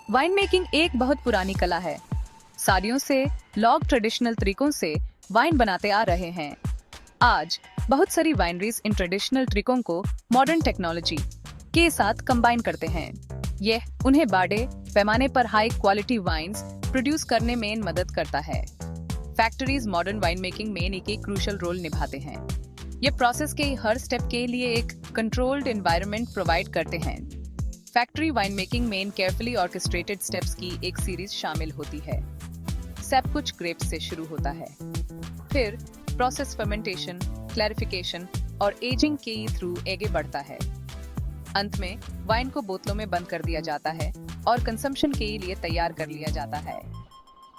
Wine making एक बहुत पुरानी कला है। सदियों से लोग ट्रेडिशनल तरीकों से वाइन बनाते आ रहे हैं। आज बहुत सारी वाइनरीज इन ट्रेडिशनल तरीकों को मॉडर्न टेक्नोलॉजी के साथ कंबाइन करते हैं। यह उन्हें बड़े पैमाने पर हाई क्वालिटी वाइन्स प्रोड्यूस करने में मदद करता है। फैक्ट्रीज मॉडर्न वाइन मेकिंग में एक क्रूशियल रोल निभाते हैं। ये प्रोसेस के हर स्टेप के लिए एक कंट्रोल्ड एनवायरनमेंट प्रोवाइड करते हैं। फैक्ट्री वाइन मेकिंग में केयरफुली ऑर्केस्ट्रेटेड स्टेप्स की एक सीरीज शामिल होती है। सब कुछ ग्रेप्स से शुरू होता है, फिर प्रोसेस फर्मेंटेशन, क्लैरिफिकेशन और एजिंग के थ्रू आगे बढ़ता है। अंत में वाइन को बोतलों में बंद कर दिया जाता है और कंजम्पशन के लिए तैयार कर लिया जाता है।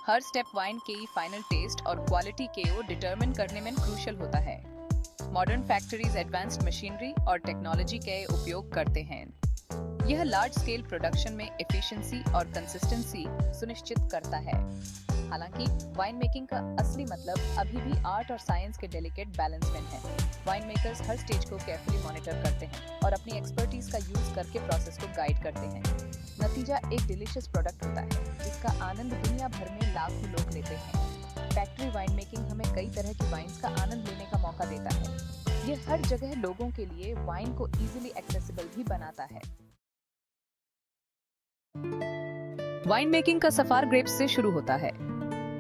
हर स्टेप वाइन के फाइनल टेस्ट और क्वालिटी को डिटरमिन करने में क्रूशियल होता है। मॉडर्न फैक्ट्रीज एडवांस्ड मशीनरी और टेक्नोलॉजी के उपयोग करते हैं। यह लार्ज स्केल प्रोडक्शन में एफिशिएंसी और कंसिस्टेंसी सुनिश्चित करता है। हालांकि वाइन मेकिंग का असली मतलब अभी भी आर्ट और साइंस के डेलिकेट बैलेंस में है। वाइन मेकर्स हर स्टेज को केयरफुली मॉनिटर करते हैं और अपनी एक्सपर्टीज का यूज करके प्रोसेस को गाइड करते हैं। नतीजा एक डिलीशियस प्रोडक्ट होता है जिसका आनंद दुनिया भर में लाखों लोग लेते हैं। फैक्ट्री वाइन मेकिंग हमें कई तरह की वाइन्स का आनंद लेने का मौका देता है। यह हर जगह लोगों के लिए वाइन को इजीली एक्सेसिबल भी बनाता है। वाइन मेकिंग का सफर ग्रेप्स से शुरू होता है।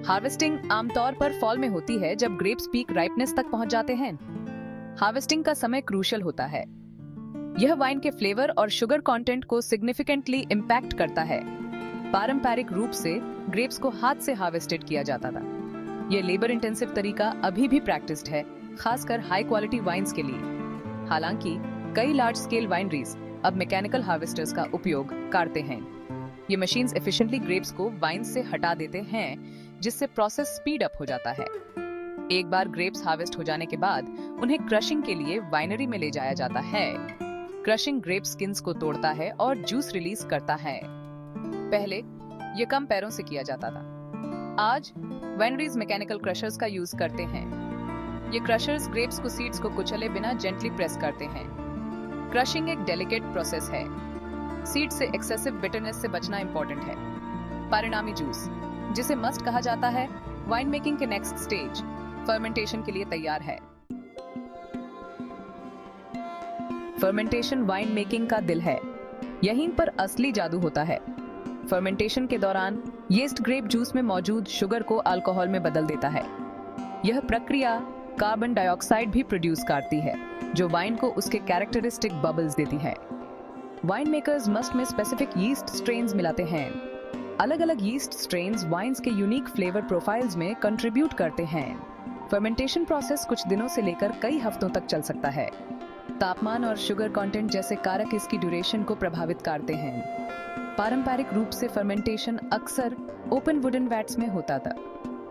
हार्वेस्टिंग आमतौर पर फॉल में होती है जब ग्रेप्स पीक राइपनेस तक पहुंच जाते हैं। हार्वेस्टिंग का समय क्रूशियल होता है। यह वाइन के फ्लेवर और शुगर कंटेंट को सिग्निफिकेंटली इम्पैक्ट करता है। पारंपरिक रूप से ग्रेप्स को हाथ से हार्वेस्टेड किया जाता था। यह लेबर इंटेंसिव तरीका अभी भी प्रैक्टिस्ड है, खासकर हाई क्वालिटी वाइन्स के लिए। हालांकि कई लार्ज स्केल वाइनरीज अब मैकेनिकल हार्वेस्टर्स का उपयोग करते हैं। ये मशीन्स एफिशिएंटली ग्रेप्स को वाइन से हटा देते हैं, जिससे प्रोसेस स्पीड अप हो जाता है। एक बार ग्रेप्स हार्वेस्ट हो जाने के बाद उन्हें क्रशिंग के लिए वाइनरी में ले जाया जाता है। क्रशिंग ग्रेप स्किन्स को तोड़ता है और जूस रिलीज करता है। पहले ये कम पैरों से किया जाता था। आज वाइनरीज मैकेनिकल क्रशर्स का यूज करते हैं। ये क्रशर्स ग्रेप्स को सीड्स को कुचले बिना जेंटली प्रेस करते हैं। क्रशिंग एक डेलिकेट प्रोसेस है। सीड से एक्सेसिव बिटरनेस से बचना इंपॉर्टेंट है। परिणामी जूस, जिसे मस्ट कहा जाता है, वाइन मेकिंग के नेक्स्ट स्टेज फर्मेंटेशन के लिए तैयार है। फर्मेंटेशन वाइन मेकिंग का दिल है। यहीं पर असली जादू होता है। फर्मेंटेशन के दौरान यीस्ट ग्रेप जूस में मौजूद शुगर को अल्कोहल में बदल देता है। यह प्रक्रिया कार्बन डाइऑक्साइड भी प्रोड्यूस करती है, जो वाइन को उसके कैरेक्टरिस्टिक बबल्स देती है। वाइन मेकर्स मस्ट में स्पेसिफिक यीस्ट स्ट्रेन्स मिलाते हैं। अलग अलग यीस्ट स्ट्रेन्स वाइन्स के यूनिक फ्लेवर प्रोफाइल्स में कंट्रीब्यूट करते हैं। फर्मेंटेशन प्रोसेस कुछ दिनों से लेकर कई हफ्तों तक चल सकता है। तापमान और शुगर कंटेंट जैसे कारक इसकी ड्यूरेशन को प्रभावित करते हैं। पारंपरिक रूप से फर्मेंटेशन अक्सर ओपन वुडन वैट्स में होता था।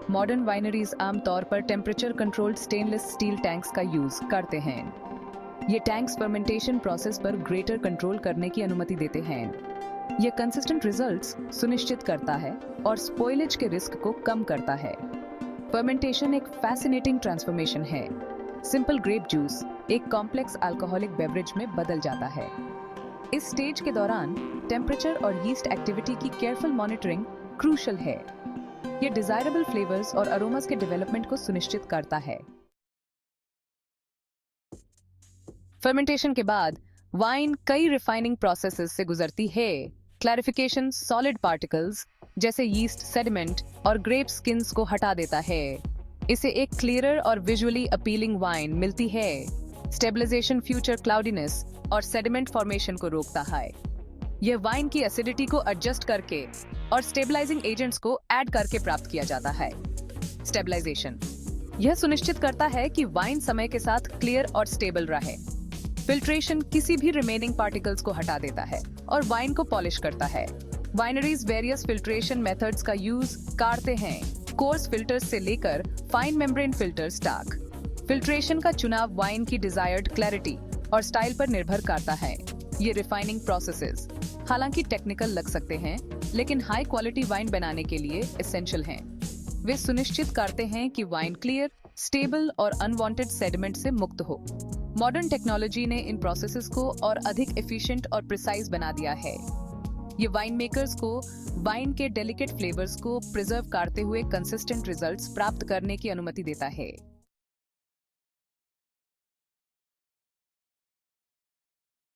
मॉडर्न वाइनरीज आमतौर पर temperature controlled stainless steel tanks का यूज करते हैं। ये टैंक्स फर्मेंटेशन प्रोसेस पर ग्रेटर कंट्रोल करने की अनुमति देते हैं। यह कंसिस्टेंट रिजल्ट्स सुनिश्चित करता है और स्पॉइलेज के रिस्क को कम करता है। फर्मेंटेशन एक फैसिनेटिंग ट्रांसफॉर्मेशन है। सिंपल ग्रेप जूस एक कॉम्प्लेक्स अल्कोहलिक बेवरेज में बदल जाता है। इस स्टेज के दौरान टेम्परेचर और यीस्ट एक्टिविटी की केयरफुल मॉनिटरिंग क्रूशियल है। यह डिजायरेबल फ्लेवर्स और अरोमास के डेवलपमेंट को सुनिश्चित करता है। फर्मेंटेशन के बाद वाइन कई रिफाइनिंग प्रोसेसेस से गुजरती है। क्लैरिफिकेशन सॉलिड पार्टिकल्स जैसे यीस्ट, सेडिमेंट और ग्रेप स्किन्स को हटा देता है। इसे एक क्लियरर और विजुअली अपीलिंग वाइन मिलती है। स्टेबलाइजेशन फ्यूचर क्लाउडीनेस और सेडिमेंट फॉर्मेशन को रोकता है। यह वाइन की एसिडिटी को एडजस्ट करके और स्टेबलाइजिंग एजेंट्स को ऐड करके प्राप्त किया जाता है। स्टेबलाइजेशन यह सुनिश्चित करता है कि वाइन समय के साथ क्लियर और स्टेबल रहे। फिल्ट्रेशन किसी भी रिमेनिंग पार्टिकल्स को हटा देता है और वाइन को पॉलिश करता है। वाइनरीज वेरियस फिल्ट्रेशन मेथड्स का यूज करते हैं, कोर्स फिल्टर्स से लेकर फाइन मेम्ब्रेन फिल्टर्स तक। फिल्ट्रेशन का चुनाव वाइन की डिजायर्ड क्लैरिटी और स्टाइल पर निर्भर करता है। ये रिफाइनिंग प्रोसेसेस हालांकि टेक्निकल लग सकते हैं, लेकिन हाई क्वालिटी वाइन बनाने के लिए एसेंशियल हैं। वे सुनिश्चित करते हैं कि वाइन क्लियर, स्टेबल और अनवांटेड सेडिमेंट से मुक्त हो। मॉडर्न टेक्नोलॉजी ने इन प्रोसेसेस को और अधिक एफिशिएंट और प्रिसाइज बना दिया है। ये वाइन मेकर्स को वाइन के डेलिकेट फ्लेवर्स को प्रिजर्व करते हुए कंसिस्टेंट रिजल्ट्स प्राप्त करने की अनुमति देता है।